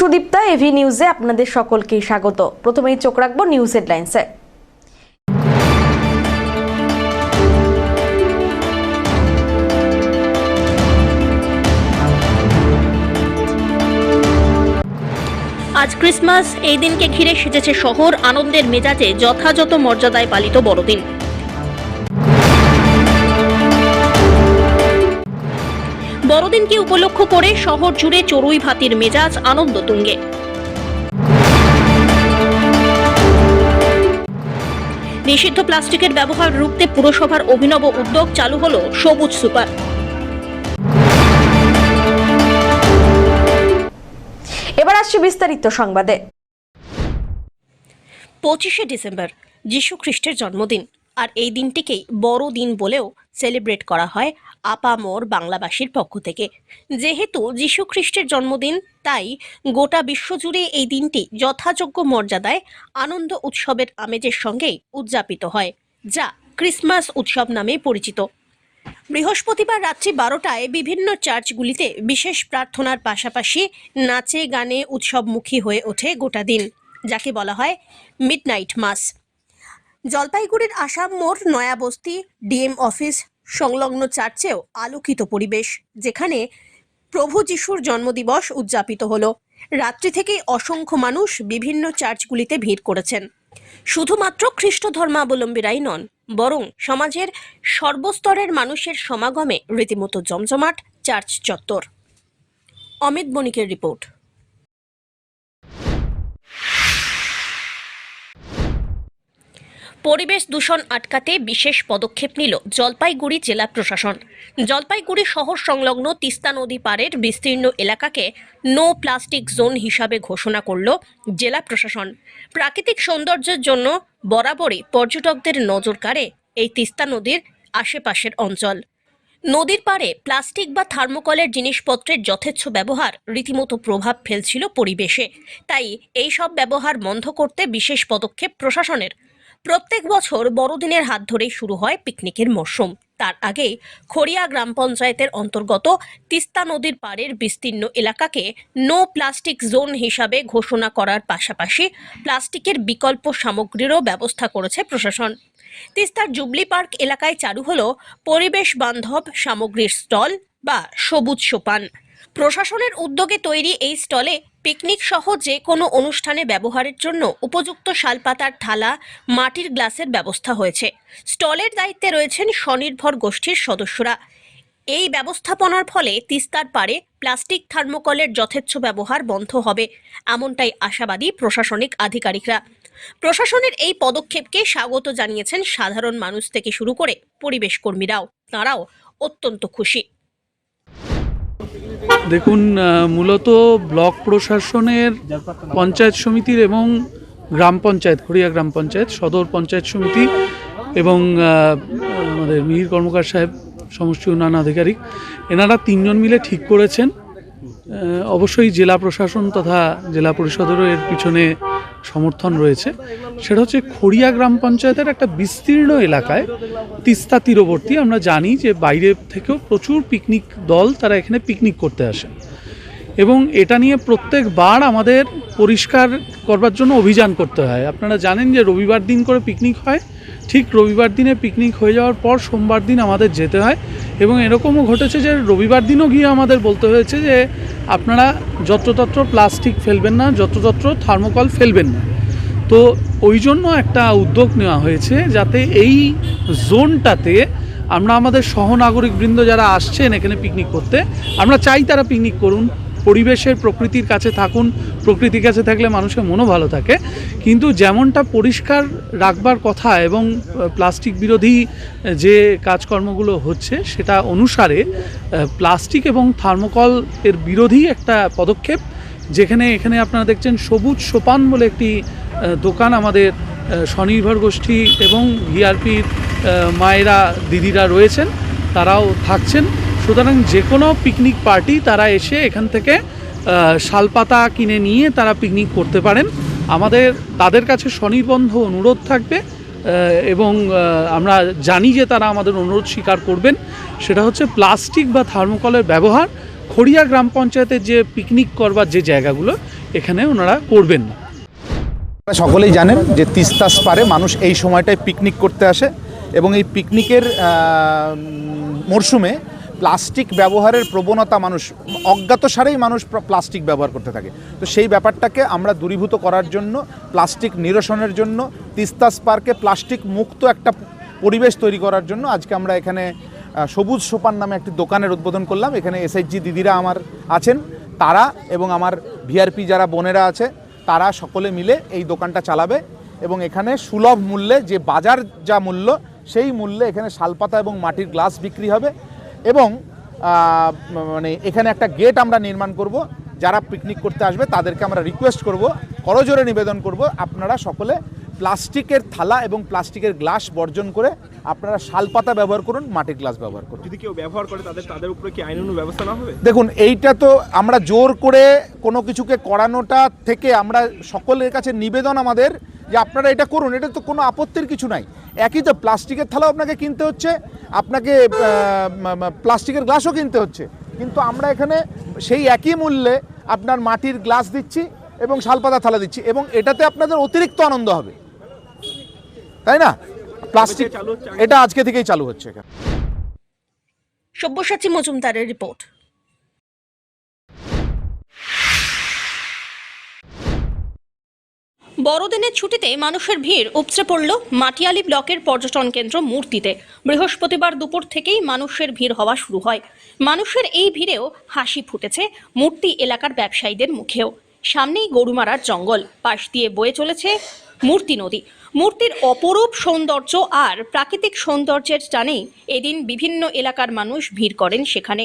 Sudipta AV নিউজে আপনাদের সকলকে স্বাগত। প্রথমেই চোখ রাখবো নিউজ হেডলাইন্সে। আজ ক্রিসমাস, এই দিনকে ঘিরে সেজেছে শহর আনন্দের মেজাজে যথাযথ মর্যাদায় পালিত বড়দিন। বড়দিনকে উপলক্ষ করে শহর জুড়ে চড়ুই ভাতির মেজাজ আনন্দ তুঙ্গে। নিষিদ্ধ প্লাস্টিকের ব্যবহার রুখতে পুরসভার অভিনব উদ্যোগ, চালু হলো সবুজ সুপার। এবার আসছে বিস্তারিত সংবাদে। 25শে ডিসেম্বর যীশু খ্রিস্টের জন্মদিন, আর এই দিনটিকেই বড়দিন বলেও সেলিব্রেট করা হয় আপামর বাংলাবাসীর পক্ষ থেকে। যেহেতু যীশু খ্রিস্টের জন্মদিন, তাই গোটা বিশ্বজুড়ে এই দিনটি যথাযোগ্য মর্যাদায় আনন্দ উৎসবের আমেজের সঙ্গেই উদযাপিত হয়, যা ক্রিসমাস উৎসব নামে পরিচিত। বৃহস্পতিবার রাত্রি 12টায় বিভিন্ন চার্চগুলিতে বিশেষ প্রার্থনার পাশাপাশি নাচে গানে উৎসবমুখী হয়ে ওঠে গোটা দিন, যাকে বলা হয় মিডনাইট মাস। জলপাইগুড়ির আসাম মোড়, নয়াবস্তি, ডিএম অফিস সংলগ্ন চার্চেও আলোকিত পরিবেশ, যেখানে প্রভু যিশুর জন্মদিবস উদযাপিত হলো। রাত্রি থেকেই অসংখ্য মানুষ বিভিন্ন চার্চগুলিতে ভিড় করেছেন। শুধুমাত্র খ্রিস্ট ধর্মাবলম্বীরাই নন, বরং সমাজের সর্বস্তরের মানুষের সমাগমে রীতিমতো জমজমাট চার্চ চত্বর। অমিত বণিকের রিপোর্ট। পরিবেশ দূষণ আটকাতে বিশেষ পদক্ষেপ নিল জলপাইগুড়ি জেলা প্রশাসন। জলপাইগুড়ি শহর সংলগ্ন তিস্তা নদী পাড়ের বিস্তীর্ণ এলাকাকে নো প্লাস্টিক জোন হিসাবে ঘোষণা করল জেলা প্রশাসন। প্রাকৃতিক সৌন্দর্যের জন্য বরাবরই পর্যটকদের নজর কাড়ে এই তিস্তা নদীর আশেপাশের অঞ্চল। নদীর পাড়ে প্লাস্টিক বা থার্মোকলের জিনিসপত্রের যথেচ্ছ ব্যবহার রীতিমতো প্রভাব ফেলছিল পরিবেশে, তাই এই সব ব্যবহার বন্ধ করতে বিশেষ পদক্ষেপ প্রশাসনের। প্রত্যেক বছর বড়দিনের হাত ধরেই শুরু হয় পিকনিকের মরশুম। তার আগেই খড়িয়া গ্রাম পঞ্চায়েতের অন্তর্গত তিস্তা নদীর পাড়ের বিস্তীর্ণ এলাকাকে নো প্লাস্টিক জোন হিসাবে ঘোষণা করার পাশাপাশি প্লাস্টিকের বিকল্প সামগ্রীরও ব্যবস্থা করেছে প্রশাসন। তিস্তার জুবলি পার্ক এলাকায় চালু হলো পরিবেশ বান্ধব সামগ্রীর স্টল বা সবুজ সোপান। প্রশাসনের উদ্যোগে তৈরি এই স্টলে পিকনিক সহ যে কোনো অনুষ্ঠানে ব্যবহারের জন্য উপযুক্ত শালপাতার থালা, মাটির গ্লাসের ব্যবস্থা হয়েছে। স্টলের দায়িত্বে রয়েছেন স্বনির্ভর গোষ্ঠীর সদস্যরা। এই ব্যবস্থাপনার ফলে তিস্তার পাড়ে প্লাস্টিক থার্মোকলের যথেচ্ছ ব্যবহার বন্ধ হবে, এমনটাই আশাবাদী প্রশাসনিক আধিকারিকরা। প্রশাসনের এই পদক্ষেপকে স্বাগত জানিয়েছেন সাধারণ মানুষ থেকে শুরু করে পরিবেশ কর্মীরাও। তাঁরাও অত্যন্ত খুশি। দেখুন, মূলত ব্লক প্রশাসনের পঞ্চায়েত সমিতির এবং গ্রাম পঞ্চায়েত, খড়িয়া গ্রাম পঞ্চায়েত, সদর পঞ্চায়েত সমিতি এবং আমাদের মিহির কর্মকার সাহেব, সমষ্টি উন্নয়ন আধিকারিক, এনারা তিনজন মিলে ঠিক করেছেন। অবশ্যই জেলা প্রশাসন তথা জেলা পরিষদেরও এর পিছনে সমর্থন রয়েছে। সেটা হচ্ছে খড়িয়া গ্রাম পঞ্চায়েতের একটা বিস্তীর্ণ এলাকায়, তিস্তা তীরবর্তী। আমরা জানি যে বাইরে থেকেও প্রচুর পিকনিক দল তারা এখানে পিকনিক করতে আসে, এবং এটা নিয়ে প্রত্যেকবার আমাদের পরিষ্কার করবার জন্য অভিযান করতে হয়। আপনারা জানেন যে রবিবার দিন করে পিকনিক হয়, ঠিক রবিবার দিনে পিকনিক হয়ে যাওয়ার পর সোমবার দিন আমাদের যেতে হয়, এবং এরকমও ঘটেছে যে রবিবার দিনও গিয়ে আমাদের বলতে হয়েছে যে আপনারা যত্রতত্র প্লাস্টিক ফেলবেন না, যত্রতত্র থার্মোকল ফেলবেন না। তো ওই জন্য একটা উদ্যোগ নেওয়া হয়েছে যাতে এই জোনটাতে আমরা আমাদের সহনাগরিকবৃন্দ যারা আসছেন এখানে পিকনিক করতে, আমরা চাই তারা পিকনিক করুন, পরিবেশের প্রকৃতির কাছে থাকুন। প্রকৃতির কাছে থাকলে মানুষের মনও ভালো থাকে, কিন্তু যেমনটা পরিষ্কার রাখবার কথা এবং প্লাস্টিক বিরোধী যে কাজকর্মগুলো হচ্ছে সেটা অনুসারে প্লাস্টিক এবং থার্মোকল এর বিরোধী একটা পদক্ষেপ, যেখানে এখানে আপনারা দেখছেন সবুজ সোপান বলে একটি দোকান আমাদের স্বনির্ভর গোষ্ঠী এবং ভিআরপির মায়েরা, দিদিরা রয়েছেন, তারাও থাকছেন। সুতরাং যে কোনো পিকনিক পার্টি তারা এসে এখান থেকে শালপাতা কিনে নিয়ে তারা পিকনিক করতে পারেন। আমাদের তাদের কাছে স্বনির্বন্ধ অনুরোধ থাকবে, এবং আমরা জানি যে তারা আমাদের অনুরোধ স্বীকার করবেন। সেটা হচ্ছে প্লাস্টিক বা থার্মোকলের ব্যবহার খড়িয়া গ্রাম পঞ্চায়েতের যে পিকনিক করবার যে জায়গাগুলো এখানে ওনারা করবেন না। সকলেই জানেন যে তিস্তাস পারে মানুষ এই সময়টায় পিকনিক করতে আসে এবং এই পিকনিকের মরশুমে প্লাস্টিক ব্যবহারের প্রবণতা মানুষ অজ্ঞাতসারেই মানুষ প্লাস্টিক ব্যবহার করতে থাকে। তো সেই ব্যাপারটাকে আমরা দূরীভূত করার জন্য, প্লাস্টিক নিরসনের জন্য, তিস্তাস পার্কে প্লাস্টিক মুক্ত একটা পরিবেশ তৈরি করার জন্য আজকে আমরা এখানে সবুজ সোপান নামে একটি দোকানের উদ্বোধন করলাম। এখানে এসএইচজি দিদিরা আমার আছেন, তারা এবং আমার ভিআরপি যারা বোনেরা আছে তারা সকলে মিলে এই দোকানটা চালাবে এবং এখানে সুলভ মূল্যে, যে বাজার যা মূল্য সেই মূল্যে এখানে শালপাতা এবং মাটির গ্লাস বিক্রি হবে এবং মানে এখানে একটা গেট আমরা নির্মাণ করব। যারা পিকনিক করতে আসবে তাদেরকে আমরা রিকোয়েস্ট করব, করজোরে নিবেদন করব, আপনারা সকলে প্লাস্টিকের থালা এবং প্লাস্টিকের গ্লাস বর্জন করে আপনারা শালপাতা ব্যবহার করুন, মাটির গ্লাস ব্যবহার করুন। যদি কেউ ব্যবহার করে তাদের উপরে কি আইনানুগ ব্যবস্থা না হবে? দেখুন, এইটা তো আমরা জোর করে কোনো কিছুকে করানোটা থেকে আমরা সকলের কাছে নিবেদন আমাদের যে আপনারা এটা করুন, এটা তো কোনো আপত্তির কিছু নাই। একই তো প্লাস্টিকের থালাও আপনাকে কিনতে হচ্ছে, আপনাকে প্লাস্টিকের গ্লাসও কিনতে হচ্ছে, কিন্তু আমরা এখানে সেই একই মূল্যে আপনার মাটির গ্লাস দিচ্ছি এবং শালপাতা থালা দিচ্ছি এবং এটাতে আপনাদের অতিরিক্ত আনন্দ হবে, তাই না? প্লাস্টিক এটা আজকে থেকেই চালু হচ্ছে। সব্যসাচী মজুমদারের রিপোর্ট। বড়দিনের ছুটিতে মানুষের ভিড় উপচে পড়ল মাটিয়ালি ব্লকের পর্যটন কেন্দ্র মূর্তিতে। বৃহস্পতিবার দুপুর থেকেই মানুষের ভিড় হওয়া শুরু হয়। মানুষের এই ভিড়েও হাসি ফুটেছে মূর্তি এলাকার ব্যবসায়ীদের মুখেও। সামনেই গরুমারার জঙ্গল, পাশ দিয়ে বয়ে চলেছে মূর্তি নদী। মূর্তির অপরূপ সৌন্দর্য আর প্রাকৃতিক সৌন্দর্যের টানেই এদিন বিভিন্ন এলাকার মানুষ ভিড় করেন সেখানে।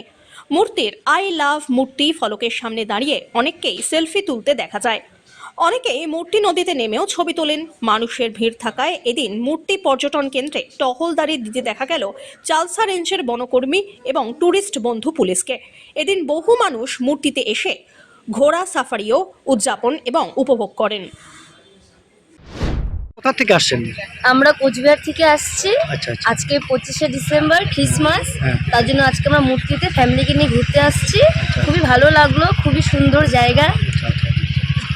মূর্তির আই লাভ মূর্তি ফলকের সামনে দাঁড়িয়ে অনেককেই সেলফি তুলতে দেখা যায়। অনেকেই মূর্তি নদীতে নেমেও ছবি তোলেন। মানুষের ভিড় থাকায় এদিন মূর্তি পর্যটন কেন্দ্রে টহলদারি দিতে দেখা গেল চালসা রেঞ্জের বনকর্মী এবং ট্যুরিস্ট বন্ধু পুলিশকে। এদিন বহু মানুষ মূর্তিতে এসে ঘোড়া সাফারিও উদযাপন এবং উপভোগ করেন। কোথা থেকে আসছেন? আমরা কোচবিহার থেকে আসছি। আচ্ছা। আজকে 25শে ডিসেম্বর খ্রিসমাস, হ্যাঁ। তার জন্য আজকে আমরা মূর্তিতে ফ্যামিলিকে নিয়ে ঘুরতে আসছি। খুবই ভালো লাগলো, খুবই সুন্দর জায়গা।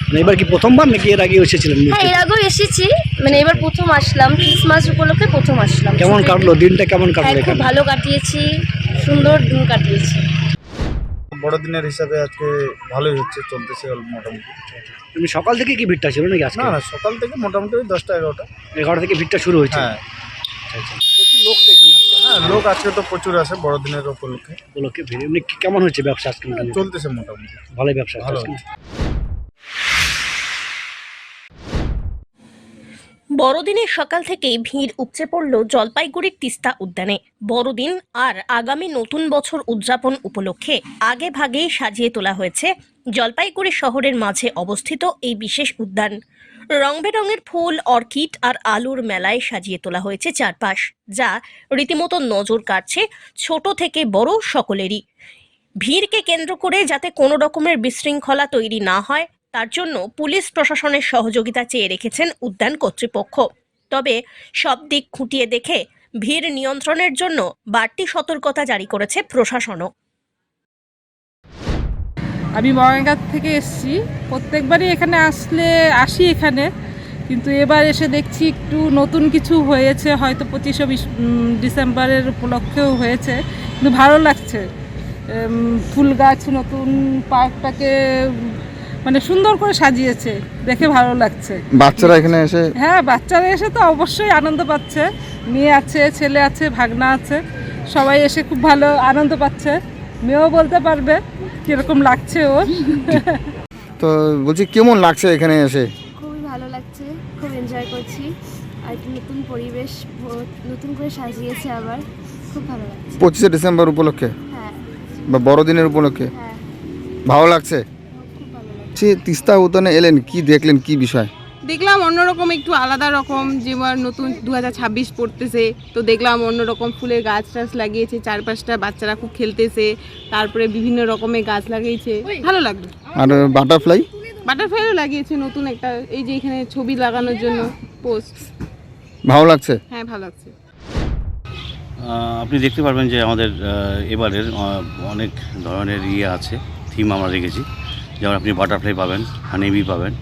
মানে এবার কি প্রথমবার নাকি এর আগে এসেছিলেন? হ্যাঁ, এর আগেও এসেছি, মানে এবার প্রথম আসলাম, খ্রিসমাস উপলক্ষে প্রথম আসলাম। কেমন কাটলো দিনটা? কেমন কাটলো? খুব ভালো কাটিয়েছি, সুন্দর দিন কাটিয়েছি। বড়দিনের হিসাবে আজকে ভালোই হচ্ছে, চলতেছে মোটামুটি। তুমি সকাল থেকে কি ভিড়টা ছিল নাকি আজকে? না, সকাল থেকে মোটামুটি 10টা 11টা। 11 থেকে ভিড়টা শুরু হয়েছে। হ্যাঁ, প্রচুর লোক তো এখানে আসছে। হ্যাঁ, লোক আজকে তো প্রচুর আসে বড়দিনের উপলক্ষে। ভিড় এমনি কেমন হচ্ছে ব্যবসা আজকে? চলতেছে মোটামুটি ভালোই ব্যবসা ভালো। বড়দিনের সকাল থেকেই ভিড় উপচে পড়ল জলপাইগুড়ির তিস্তা উদ্যানে। বড়দিন আর আগামী নতুন বছর উদযাপন উপলক্ষে আগে ভাগেই সাজিয়ে তোলা হয়েছে জলপাইগুড়ি শহরের মাঝে অবস্থিত এই বিশেষ উদ্যান। রং বেরঙের ফুল, অর্কিড আর আলুর মেলায় সাজিয়ে তোলা হয়েছে চারপাশ, যা রীতিমতো নজর কাড়ছে ছোট থেকে বড় সকলেরই। ভিড়কে কেন্দ্র করে যাতে কোনো রকমের বিশৃঙ্খলা তৈরি না হয় তার জন্য পুলিশ প্রশাসনের সহযোগিতা চেয়ে রেখেছেন উদ্যান কর্তৃপক্ষ। তবে সব দিক খুঁটিয়ে দেখে ভিড় নিয়ন্ত্রণের জন্য বাড়তি সতর্কতা জারি করেছে প্রশাসনও। আমি বঙ্গাইগাঁ থেকে এসেছি। প্রত্যেকবারই এখানে আসি এখানে, কিন্তু এবার এসে দেখছি একটু নতুন কিছু হয়েছে, হয়তো 25শে ডিসেম্বরের উপলক্ষেও হয়েছে, কিন্তু ভালো লাগছে। ফুল গাছ, নতুন পার্কটাকে মানে সুন্দর করে সাজিয়েছে, দেখে ভালো লাগছে। বাচ্চারা এখানে এসে, হ্যাঁ, বাচ্চারা এসে তো অবশ্যই আনন্দ পাচ্ছে। মেয়ে আছে, ছেলে আছে, ভাগনা আছে, সবাই এসে খুব ভালো আনন্দ পাচ্ছে। মেয়েও বলতে পারবে কিরকম লাগছে ওর। তো বলছি কেমন লাগছে এখানে এসে? খুবই ভালো লাগছে, খুব এনজয় করছি। আর একটা নতুন পরিবেশ নতুন করে সাজিয়েছে, আবার খুব ভালো লাগছে। 25শে ডিসেম্বর উপলক্ষে, হ্যাঁ বা বড়দিনের উপলক্ষে হ্যাঁ, ভালো লাগছে। খুব ভালো লাগছে। তিস্তা উদ্যানে এলেন, কি দেখলেন, কি বিষয়? দেখলাম অন্যরকম, একটু আলাদা রকম, যেমন নতুন 2026 পড়তেছে, তো দেখলাম অন্যরকম ফুলের গাছ টাছ লাগিয়েছে চারপাশটা, বাচ্চারা খুব খেলতেছে, তারপরে বিভিন্ন রকমের গাছ লাগিয়েছে, ভালো লাগলো। আর বাটারফ্লাইও লাগিয়েছে নতুন একটা, এই যে এখানে ছবি লাগানোর জন্য পোস্ট। ভালো লাগছে। হ্যাঁ, ভালো লাগছে। আপনি দেখতে পারবেন যে আমাদের এবারের অনেক ধরনের আছে, থিম আমরা রেখেছি। যেমন আপনি বাটারফ্লাই পাবেন, হানিবি পাবেন,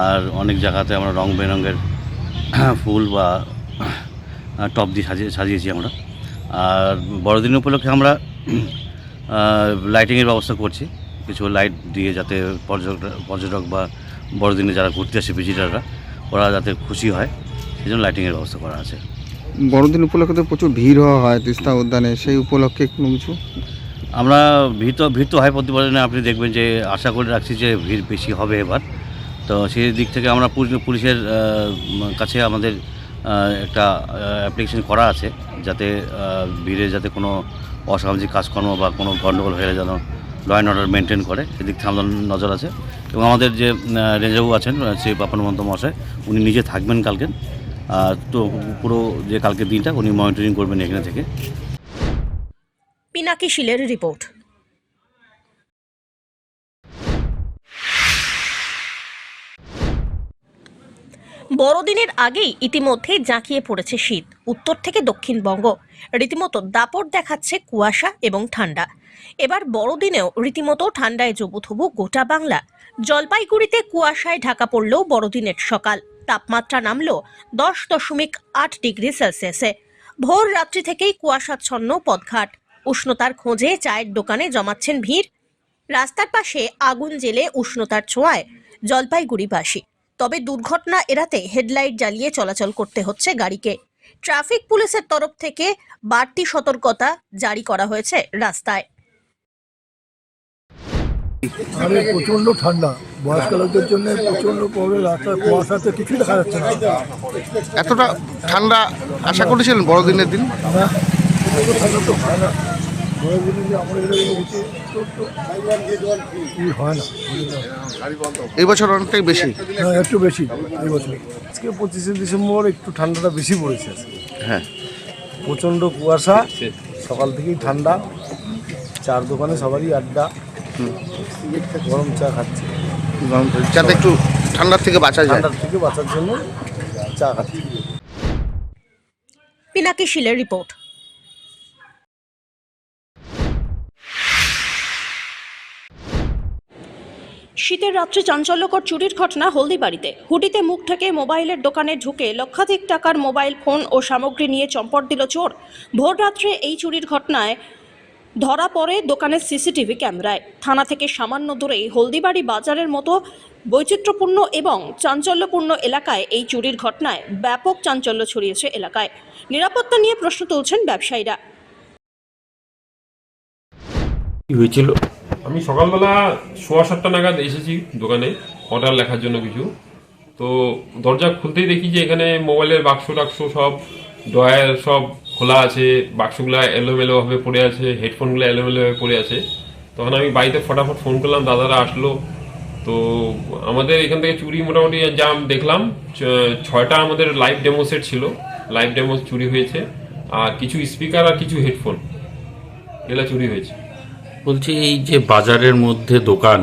আর অনেক জায়গাতে আমরা রং বেরঙের ফুল বা টপ দিয়ে সাজিয়েছি আমরা। আর বড়দিন উপলক্ষে আমরা লাইটিংয়ের ব্যবস্থা করছি, কিছু লাইট দিয়ে, যাতে পর্যটক বা বড়দিনে যারা ঘুরতে আসে ভিজিটাররা, ওরা যাতে খুশি হয়, সেই জন্য লাইটিংয়ের ব্যবস্থা করা আছে। বড়দিন উপলক্ষে তো প্রচুর ভিড় হয় তিস্তা উদ্যানে, সেই উপলক্ষে কোনো কিছু? আমরা ভিড় তো হয় প্রতি বছরে, আপনি দেখবেন যে আশা করে রাখছি যে ভিড় বেশি হবে এবার। তো সেই দিক থেকে আমরা পুলিশের কাছে আমাদের একটা অ্যাপ্লিকেশন করা আছে, যাতে ভিড়ে যাতে কোনো অসামাজিক কাজকর্ম বা কোনো গণ্ডগোল হয়ে যেন ল অ্যান্ড অর্ডার মেনটেন করে, সেদিক থেকে আমাদের নজর আছে। এবং আমাদের যে রেঞ্জবাবু আছেন, শ্রী পাপন মহন্ত মহাশয়, উনি নিজে থাকবেন কালকে, তো পুরো যে কালকের দিনটা উনি মনিটরিং করবেন এখানে থেকে। পিনাকি শীলের রিপোর্ট। বড়দিনের আগেই ইতিমধ্যে জাঁকিয়ে পড়েছে শীত। উত্তর থেকে দক্ষিণবঙ্গ রীতিমতো দাপট দেখাচ্ছে কুয়াশা এবং ঠান্ডা। এবার বড়দিনেও রীতিমতো ঠান্ডায় জবুথবু গোটা বাংলা। জলপাইগুড়িতে কুয়াশায় ঢাকা পড়লেও বড়দিনের সকাল, তাপমাত্রা নামল 10.8 ডিগ্রি সেলসিয়াসে। ভোর রাত্রি থেকেই কুয়াশাচ্ছন্ন পথঘাট। উষ্ণতার খোঁজে চায়ের দোকানে জমাচ্ছেন ভিড়। রাস্তার পাশে আগুন জ্বেলে উষ্ণতার ছোঁয়ায় জলপাইগুড়িবাসী। তবে দুর্ঘটনা এড়াতে হেডলাইট জ্বালিয়ে চলাচল করতে হচ্ছে গাড়িকে। ট্রাফিক পুলিশের তরফ থেকে বাড়তি সতর্কতা জারি করা হয়েছে রাস্তায়। আরে প্রচণ্ড ঠান্ডা, বয়স্ক লোকদের জন্য প্রচণ্ড প্রবলেম। রাস্তায় কুয়াশাতে কিছু দেখা যাচ্ছে না। এতটা ঠান্ডা আশা করেছিলেন বড়দিনের দিন? ঠান্ডা তো হয় না, বড়দিনে যে আমরা এখানে গেছি হয় না। এই বছর অনেকটাই বেশি। হ্যাঁ, একটু বেশি এই বছর। আজকে 25শে ডিসেম্বর একটু ঠান্ডাটা বেশি পড়েছে আজকে। হ্যাঁ, প্রচণ্ড কুয়াশা, সকাল থেকেই ঠান্ডা। চার দোকানে সবারই আড্ডা, গরম চা খাচ্ছি, যাতে একটু ঠান্ডার থেকে বাঁচা যায়। ঠান্ডার থেকে বাঁচার জন্য চা খাচ্ছি। পিনাকি শীলের রিপোর্ট। শীতের রাত্রে চাঞ্চল্যকর চুরির ঘটনা হলদিবাড়িতে। হুডিতে মুখ থেকে মোবাইলের দোকানে ঢুকে লক্ষাধিক টাকার মোবাইল ফোন ও সামগ্রী নিয়ে চম্পট দিল চোর। ভোর রাত্রে এই চুরির ঘটনায় ধরা পড়ে দোকানের সিসিটিভি ক্যামেরায়। থানা থেকে সামান্য দূরেই হলদিবাড়ি বাজারের মতো বৈচিত্র্যপূর্ণ এবং চাঞ্চল্যপূর্ণ এলাকায় এই চুরির ঘটনায় ব্যাপক চাঞ্চল্য ছড়িয়েছে এলাকায়। নিরাপত্তা নিয়ে প্রশ্ন তুলছেন ব্যবসায়ীরা। কি হয়েছিল? আমি সকালবেলা 7:15 নাগাদ এসেছি দোকানে অর্ডার লেখার জন্য কিছু। তো দরজা খুলতেই দেখি যে এখানে মোবাইলের বাক্স টাক্স সব, ড্রয়ার সব খোলা আছে, বাক্সগুলো এলোমেলোভাবে পড়ে আছে, হেডফোনগুলো এলোমেলোভাবে পড়ে আছে। তখন আমি বাড়িতে ফটাফট ফোন করলাম, দাদারা আসলো। তো আমাদের এখান থেকে চুরি মোটামুটি যা দেখলাম 6টা আমাদের লাইভ ডেমো সেট ছিল, লাইভ ডেমো চুরি হয়েছে। আর কিছু স্পিকার আর কিছু হেডফোন এগুলো চুরি হয়েছে। বলছি, এই যে বাজারের মধ্যে দোকান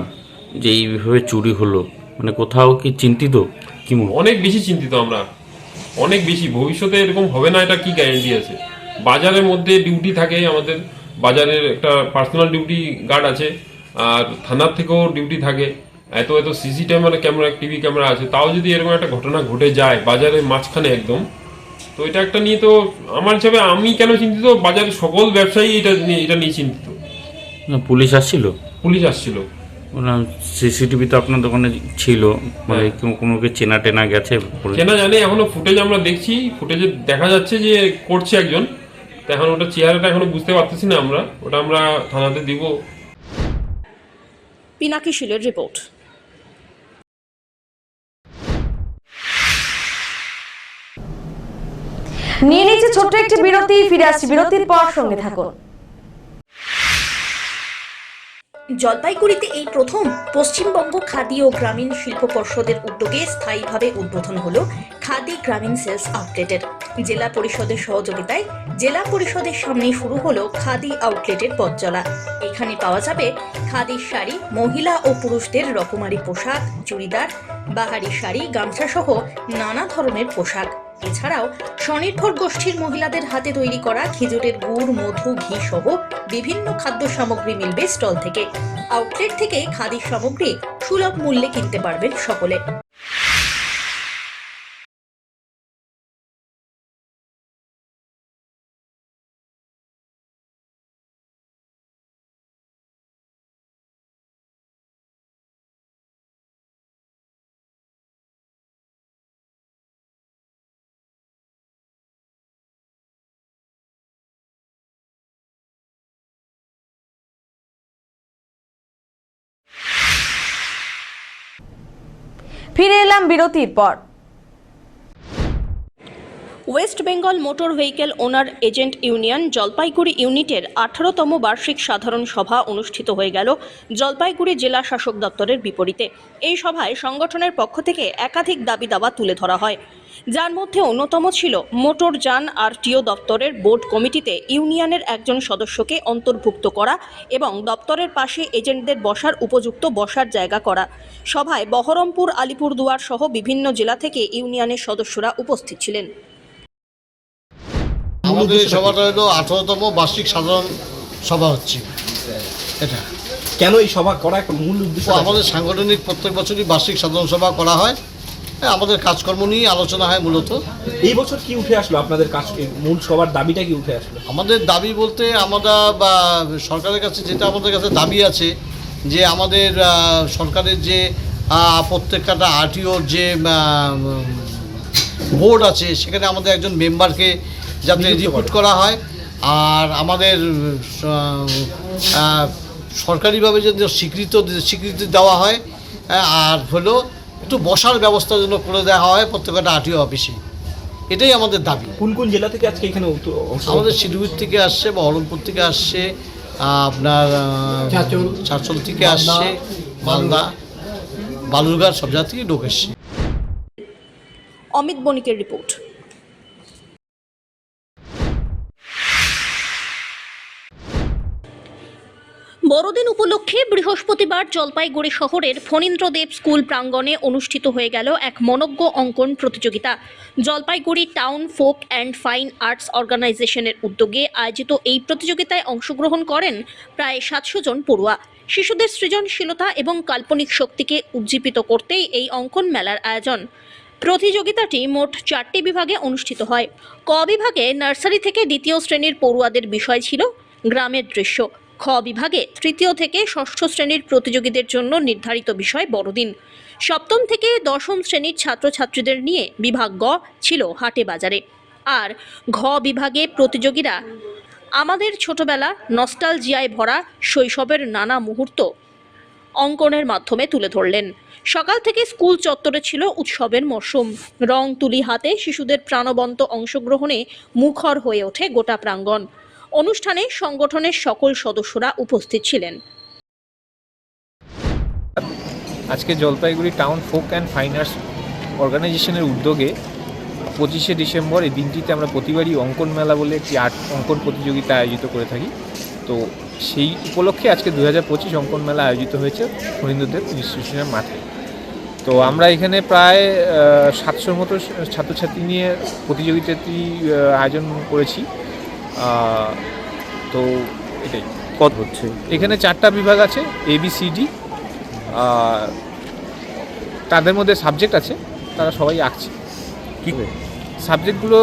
যে এইভাবে চুরি হলো, মানে কোথাও কি চিন্তিত? কি অনেক বেশি চিন্তিত আমরা, অনেক বেশি। ভবিষ্যতে এরকম হবে না এটা কি গ্যারেন্টি আছে? বাজারের মধ্যে ডিউটি থাকে আমাদের, বাজারের একটা পার্সোনাল ডিউটি গার্ড আছে, আর থানার থেকেও ডিউটি থাকে। এত এত সিসি ক্যামেরা টিভি ক্যামেরা আছে, তাও যদি এরকম একটা ঘটনা ঘটে যায় বাজারের মাঝখানে একদম, তো এটা একটা নিয়ে তো আমার হিসাবে আমি কেন চিন্তিত, বাজারের সকল ব্যবসায়ী এটা নিয়ে চিন্তিত। পুলিশ আসছিল? পুলিশ আসছিল। সিসিটিভি তো আপনার দোকানে ছিল, মানে কোনোকে চেনা টেনা গেছে? চেনা জানে, এখনো ফুটেজ আমরা দেখছি, ফুটেজে দেখা যাচ্ছে যে করছে একজন। তো এখন ওটা চেহারাটা এখনো বুঝতে পারতেছি না আমরা, ওটা আমরা থানাতে দিব। পিনাকি শীলের রিপোর্ট। নিয়ে নিচ্ছে ছোট্ট একটি বিরতি, ফিরে আসছি বিরতির পর, সঙ্গে থাকুন। জলপাইগুড়িতে এই প্রথম পশ্চিমবঙ্গ খাদি ও গ্রামীণ শিল্প পর্ষদের উদ্যোগে স্থায়ীভাবে উদ্বোধন হলো খাদি গ্রামীণ সেলস আউটলেটের। জেলা পরিষদের সহযোগিতায় জেলা পরিষদের সামনেই শুরু হলো খাদি আউটলেটের পথচলা। এখানে পাওয়া যাবে খাদির শাড়ি, মহিলা ও পুরুষদের রকমারি পোশাক, চুড়িদার, বাহারি শাড়ি, গামছা সহ নানা ধরনের পোশাক। এছাড়াও স্বনির্ভর গোষ্ঠীর মহিলাদের হাতে তৈরি করা খেজুরের গুড়, মধু, ঘি সহ বিভিন্ন খাদ্য সামগ্রী মিলবে স্টল থেকে। আউটলেট থেকে খাদি সামগ্রী সুলভ মূল্যে কিনতে পারবেন সকলে। ফিরে এলাম বিরতির পর। ওয়েস্ট বেঙ্গল মোটর ভেহিকেল ওনার এজেন্ট ইউনিয়ন জলপাইগুড়ি ইউনিটের 18তম বার্ষিক সাধারণ সভা অনুষ্ঠিত হয়ে গেল জলপাইগুড়ি জেলা শাসক দপ্তরের বিপরীতে। এই সভায় সংগঠনের পক্ষ থেকে একাধিক দাবি দাওয়া তুলে ধরা হয়, যার মধ্যে অন্যতম ছিল মোটর যান আরটিও দপ্তরের বোর্ড কমিটিতে ইউনিয়নের একজন সদস্যকে অন্তর্ভুক্ত করা এবং দপ্তরের পাশে এজেন্টদের বসার উপযুক্ত বসার জায়গা করা। সভায় বহরমপুর, আলিপুরদুয়ার সহ বিভিন্ন জেলা থেকে ইউনিয়নের সদস্যরা উপস্থিত ছিলেন। আমাদের এই সভাটা হলো 18তম বার্ষিক সাধারণ সভা হচ্ছে। এটা কেন এই সভা করা একটা মূল উদ্দেশ্য? আমাদের সাংগঠনিক প্রত্যেক বছরই বার্ষিক সাধারণ সভা করা হয়, আমাদের কাজকর্ম নিয়ে আলোচনা হয় মূলত। এই বছর কি উঠে আসলো আপনাদের কাজ, মূল সবার দাবিটা কি উঠে আসলো? আমাদের দাবি বলতে আমরা বা সরকারের কাছে যেটা আমাদের কাছে দাবি আছে যে আমাদের সরকারের যে প্রত্যেকটা আরটিওর যে বোর্ড আছে সেখানে আমাদের একজন মেম্বারকে যাতে রিক্রুট করা হয়, আর আমাদের সরকারিভাবে যদি স্বীকৃতি দেওয়া হয়, আর হলো একটু বসার ব্যবস্থা যেন করে দেওয়া হয় প্রত্যেকটা আরটিও অফিসে। এটাই আমাদের দাবি। কোন কোন জেলা থেকে আজকে এখানে? আমাদের শিলিগুড়ি থেকে আসছে, বহরমপুর থেকে আসছে, আপনার চাঁচল থেকে আসছে, মালদা, বালুরঘাট, সব জায়গা থেকে লোক এসছে। অমিত বণিকের রিপোর্ট। বড়দিন উপলক্ষে বৃহস্পতিবার জলপাইগুড়ি শহরের ফণীন্দ্রদেব স্কুল প্রাঙ্গণে অনুষ্ঠিত হয়ে গেল এক মনোজ্ঞ অঙ্কন প্রতিযোগিতা। Jalpaiguri town folk and fine arts অর্গানাইজেশনের উদ্যোগে আয়োজিত এই প্রতিযোগিতায় অংশগ্রহণ করেন প্রায় 700 জন পড়ুয়া। শিশুদের সৃজনশীলতা এবং কাল্পনিক শক্তিকে উজ্জীবিত করতেই এই অঙ্কন মেলার আয়োজন। প্রতিযোগিতাটি মোট 4টি বিভাগে অনুষ্ঠিত হয়। ক বিভাগে নার্সারি থেকে 2য় শ্রেণীর পড়ুয়াদের বিষয় ছিল গ্রামের দৃশ্য। খ বিভাগে 3য় থেকে 6ষ্ঠ শ্রেণীর প্রতিযোগীদের জন্য নির্ধারিত বিষয় বড়দিন। 7ম থেকে 10ম শ্রেণীর ছাত্রছাত্রীদের নিয়ে বিভাগ গ ছিল হাটে বাজারে। আর ঘ বিভাগে প্রতিযোগীরা আমাদের ছোটবেলা নস্টালজিয়ায় ভরা শৈশবের নানা মুহূর্ত অঙ্কনের মাধ্যমে তুলে ধরলেন। সকাল থেকে স্কুল চত্বরে ছিল উৎসবের মরশুম। রং তুলি হাতে শিশুদের প্রাণবন্ত অংশগ্রহণে মুখর হয়ে ওঠে গোটা প্রাঙ্গণ। অনুষ্ঠানে সংগঠনের সকল সদস্যরা উপস্থিত ছিলেন। আজকে Jalpaiguri town folk and fine arts অর্গানাইজেশনের উদ্যোগে 25শে ডিসেম্বর এই দিনটিতে আমরা প্রতিবারই অঙ্কন মেলা বলে একটি আর্ট অঙ্কন প্রতিযোগিতা আয়োজিত করে থাকি। তো সেই উপলক্ষে আজকে 2025 অঙ্কন মেলা আয়োজিত হয়েছে ফণীন্দ্রদেব ইনস্টিটিউশনের মাঠে। তো আমরা এখানে প্রায় 700 মতো ছাত্রছাত্রী নিয়ে প্রতিযোগিতাটি আয়োজন করেছি। তো এটাই কত হচ্ছে। এখানে 4টা বিভাগ আছে, ABCD। তাদের মধ্যে সাবজেক্ট আছে, তারা সবাই আঁকছে। কী সাবজেক্টগুলো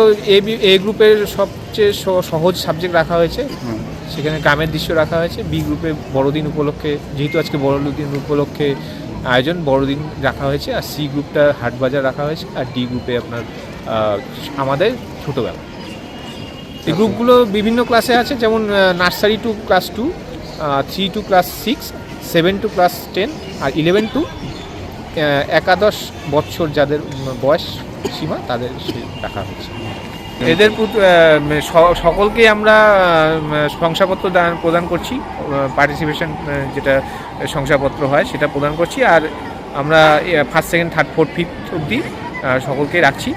এ গ্রুপের সবচেয়ে সহজ সাবজেক্ট রাখা হয়েছে, সেখানে গ্রামের দৃশ্য রাখা হয়েছে। বি গ্রুপে বড়দিন উপলক্ষে, যেহেতু আজকে বড়দিন উপলক্ষে আয়োজন, বড়দিন রাখা হয়েছে। আর সি গ্রুপটা হাট বাজার রাখা হয়েছে। আর ডি গ্রুপে আপনার আমাদের ছোটোবেলা। এই গ্রুপগুলো বিভিন্ন ক্লাসে আছে, যেমন nursery to class 2, 3 to class 6, 7 to class 10, আর 11 টু 11 বছর যাদের বয়স সীমা তাদের রাখা হয়েছে। এদের সকলকে আমরা শংসাপত্র প্রদান করছি, পার্টিসিপেশন যেটা শংসাপত্র হয় সেটা প্রদান করছি। আর আমরা 1st, 2nd, 3rd, 4th, 5th অবধি সকলকেই রাখছি।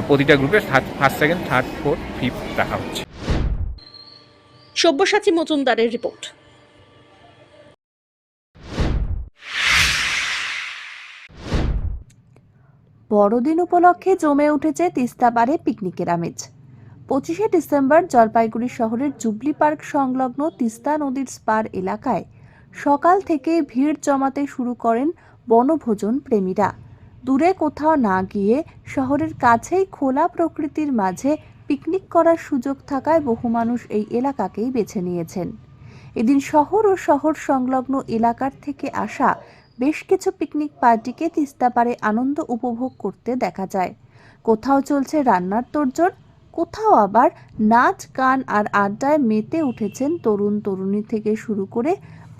প্রতিটা গ্রুপে 1st, 2nd, 3rd, 4th, 5th রাখা হচ্ছে। সব্যসাচী মজুমদারের রিপোর্ট। বড়দিন উপলক্ষে জমে উঠেছে তিস্তাপাড়ে পিকনিকের আমেজ। 25শে ডিসেম্বর জলপাইগুড়ি শহরের জুবলি পার্ক সংলগ্ন তিস্তা নদীর স্পার এলাকায় সকাল থেকে ভিড় জমাতে শুরু করেন বনভোজন প্রেমীরা। দূরে কোথাও না গিয়ে শহরের কাছেই খোলা প্রকৃতির মাঝে পিকনিক করার সুযোগ থাকায় বহু মানুষ এই এলাকাকেই বেছে নিয়েছেন। এদিন শহর ও শহর সংলগ্ন এলাকার থেকে আসা বেশ কিছু পিকনিক পার্টিকে তিস্তাপাড়ে আনন্দ উপভোগ করতে দেখা যায়। কোথাও চলছে রান্নার তোড়জোড়, কোথাও আবার নাচ গান আর আড্ডায় মেতে উঠেছেন তরুণ তরুণী থেকে শুরু করে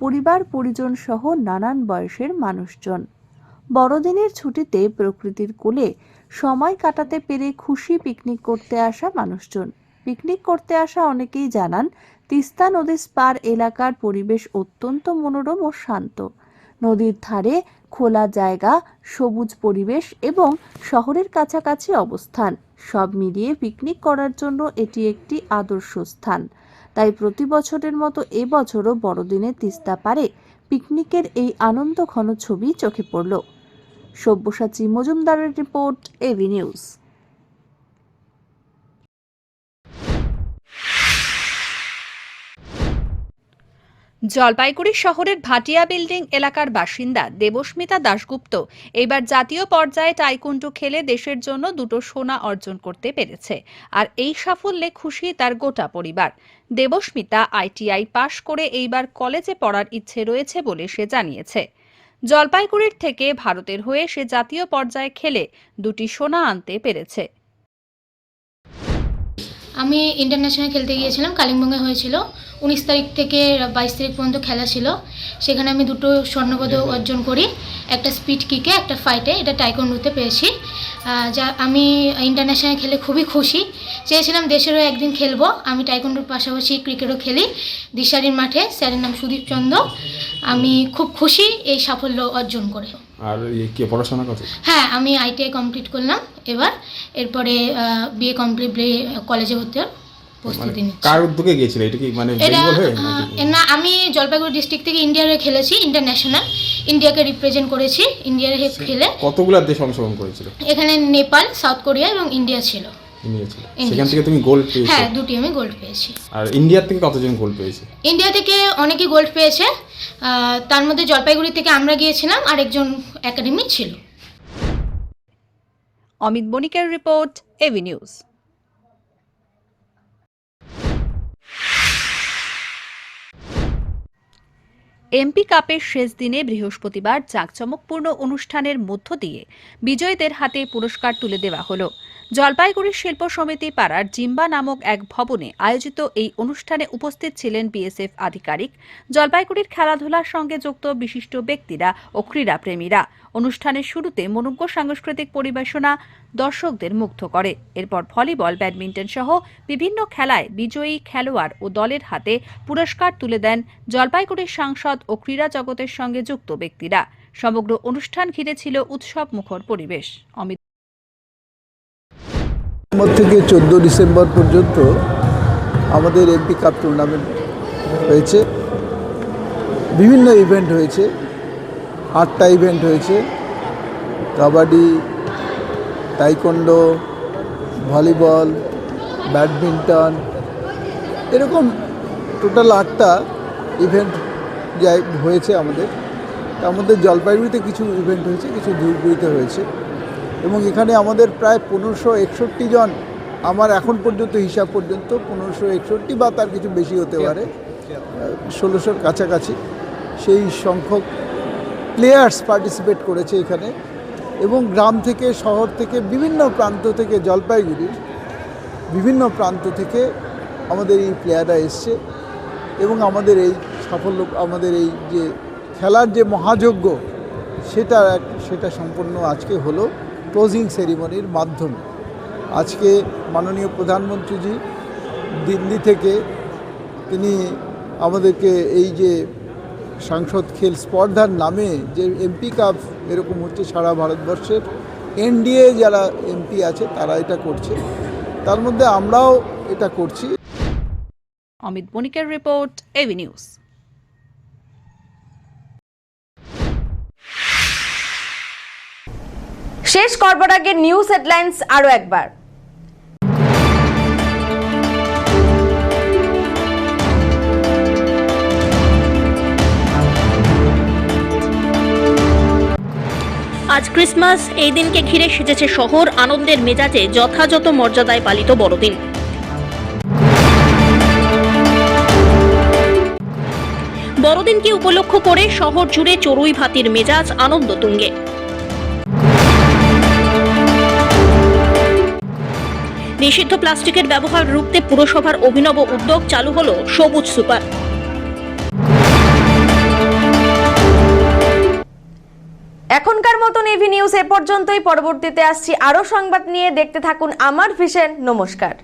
পরিবার পরিজন সহ নানান বয়সের মানুষজন। বড়দিনের ছুটিতে প্রকৃতির কোলে সময় কাটাতে পেরে খুশি পিকনিক করতে আসা মানুষজন। পিকনিক করতে আসা অনেকেই জানান তিস্তা নদীর পার এলাকার পরিবেশ অত্যন্ত মনোরম ও শান্ত। নদীর ধারে খোলা জায়গা, সবুজ পরিবেশ এবং শহরের কাছাকাছি অবস্থান সব মিলিয়ে পিকনিক করার জন্য এটি একটি আদর্শ স্থান। তাই প্রতি বছরের মতো এবছরও বড়দিনে তিস্তা পাড়ে পিকনিকের এই আনন্দ ঘন ছবি চোখে পড়ল। সব্যসাচী মজুমদারের রিপোর্ট, এবি নিউজ। জলপাইগুড়ি শহরের ভাটিয়া বিল্ডিং এলাকার বাসিন্দা দেবস্মিতা দাশগুপ্ত এবার জাতীয় পর্যায়ে টাইকুন্ডু খেলে দেশের জন্য 2টো সোনা অর্জন করতে পেরেছে। আর এই সাফল্যে খুশি তার গোটা পরিবার। দেবস্মিতা ITI পাশ করে এইবার কলেজে পড়ার ইচ্ছে রয়েছে বলে সে জানিয়েছে। জলপাইগুড়ির থেকে ভারতের হয়ে সে জাতীয় পর্যায়ে খেলে 2টি সোনা আনতে পেরেছে। আমি ইন্টারন্যাশনাল খেলতে গিয়েছিলাম, কালিম্পংয়ে হয়েছিল। 19 তারিখ থেকে 22 তারিখ পর্যন্ত খেলা ছিল। সেখানে আমি 2টো স্বর্ণপদক অর্জন করি, একটা স্পিড কিকে, একটা ফাইটে। এটা টাইকোন্ডোতে পেয়েছি। যা আমি ইন্টারন্যাশনাল খেলে খুবই খুশি। চেয়েছিলাম দেশেরও একদিন খেলবো। আমি টাইকোন্ডোর পাশাপাশি ক্রিকেটও খেলি দিশারির মাঠে। স্যারের নাম সুদীপ চন্দ্র। আমি খুব খুশি এই সাফল্য অর্জন করে। আর কি পড়াশোনা করছো? হ্যাঁ, আমি ITI কমপ্লিট করলাম এবার। এরপরে BA কমপ্লিট কলেজে ভর্তি হওয়ার প্রস্তুতি নিচ্ছি। কার উদ্যোগে গিয়েছিলে? এটা কি মানে বেঙ্গল হয়ে না, আমি জলপাইগুড়ি ডিস্ট্রিক্ট থেকে ইন্ডিয়ার হয়ে খেলেছি। ইন্টারন্যাশনাল ইন্ডিয়াকে রিপ্রেজেন্ট করেছি। ইন্ডিয়ার হয়ে খেলে কতগুলো দেশ অংশগ্রহণ করেছিল? এখানে নেপাল, সাউথ কোরিয়া এবং ইন্ডিয়া ছিল। সেখান থেকে তুমি গোল্ড পেয়েছো? হ্যাঁ, 2টি আমি গোল্ড পেয়েছি। আর ইন্ডিয়া থেকে কতজন গোল্ড পেয়েছে? ইন্ডিয়া থেকে অনেকেই গোল্ড পেয়েছে। তার মধ্যে জলপাইগুড়ি থেকে আমরা গিয়েছিলাম, আর একজন একাডেমি ছিল। অমিত বণিকের রিপোর্ট, এবি নিউজ। এমপি কাপের শেষ দিনে বৃহস্পতিবার জাঁকজমকপূর্ণ অনুষ্ঠানের মধ্য দিয়ে বিজয়ীদের হাতে পুরস্কার তুলে দেওয়া হলো। জলপাইগুড়ি শিল্প সমিতি পাড়ার জিম্বা নামক এক ভবনে আয়োজিত এই অনুষ্ঠানে উপস্থিত ছিলেন BSF আধিকারিক, জলপাইগুড়ির খেলাধুলার সঙ্গে যুক্ত বিশিষ্ট ব্যক্তিরা ও ক্রীড়াপ্রেমীরা। অনুষ্ঠানের শুরুতে মনোজ্ঞ সাংস্কৃতিক পরিবেশনা দর্শকদের মুগ্ধ করে। এরপর ভলিবল, ব্যাডমিন্টন সহ বিভিন্ন খেলায় বিজয়ী খেলোয়াড় ও দলের হাতে পুরস্কার তুলে দেন জলপাইগুড়ির সাংসদ ও ক্রীড়া জগতের সঙ্গে যুক্ত ব্যক্তিরা। সমগ্র অনুষ্ঠান ঘিরে ছিল উৎসব মুখর পরিবেশ। অমিত থেকে 14 ডিসেম্বর পর্যন্ত আমাদের এমপি কাপ টুর্নামেন্ট হয়েছে। বিভিন্ন ইভেন্ট হয়েছে, 8টা ইভেন্ট হয়েছে। কাবাডি, টাইকোন্ডো, ভলিবল, ব্যাডমিন্টন, এরকম টোটাল 8টা ইভেন্ট হয়েছে আমাদের। তার মধ্যে জলপাইগুড়িতে কিছু ইভেন্ট হয়েছে, কিছু ধূপগুড়িতে হয়েছে। এবং এখানে আমাদের প্রায় 1561 জন, আমার এখন পর্যন্ত হিসাব পর্যন্ত 1561 বা তার কিছু বেশি হতে পারে, 1600-র কাছাকাছি সেই সংখ্যক প্লেয়ার্স পার্টিসিপেট করেছে এখানে। এবং গ্রাম থেকে, শহর থেকে, বিভিন্ন প্রান্ত থেকে, জলপাইগুড়ির বিভিন্ন প্রান্ত থেকে আমাদের এই প্লেয়াররা এসছে। এবং আমাদের এই সাফল্য, আমাদের এই যে খেলার যে মহাযজ্ঞ, সেটা সম্পূর্ণ আজকে হলো ক্লোজিং সেরিমনির মাধ্যমে। আজকে মাননীয় প্রধানমন্ত্রীজি দিল্লি থেকে তিনি আমাদেরকে এই যে সাংসদ খেল স্পর্ধার নামে যে এমপি কাপ এরকম হচ্ছে সারা ভারতবর্ষের NDA যারা এমপি আছে তারা এটা করছে, তার মধ্যে আমরাও এটা করছি। অমিত বণিকের রিপোর্ট, এবি নিউজ। শেষ করবার আগে নিউজ হেডলাইন্স আরো একবার। আজ ক্রিসমাস, এই দিনকে ঘিরে সেজেছে শহর, আনন্দের মেজাজে যথাযথ মর্যাদায় পালিত বড়দিন। বড়দিনকে উপলক্ষ করে শহর জুড়ে চড়ুই ভাতির মেজাজ আনন্দ তুঙ্গে। নিষিদ্ধ প্লাস্টিকের ব্যবহার রুখতে পুরসভার অভিনব উদ্যোগ, চালু হলো সবুজ সুপার। এখনকার মতন এভি নিউজ এ পর্যন্তই। পরবর্তীতে আসছি আরো সংবাদ নিয়ে। দেখতে থাকুন আমার ভিশন। নমস্কার।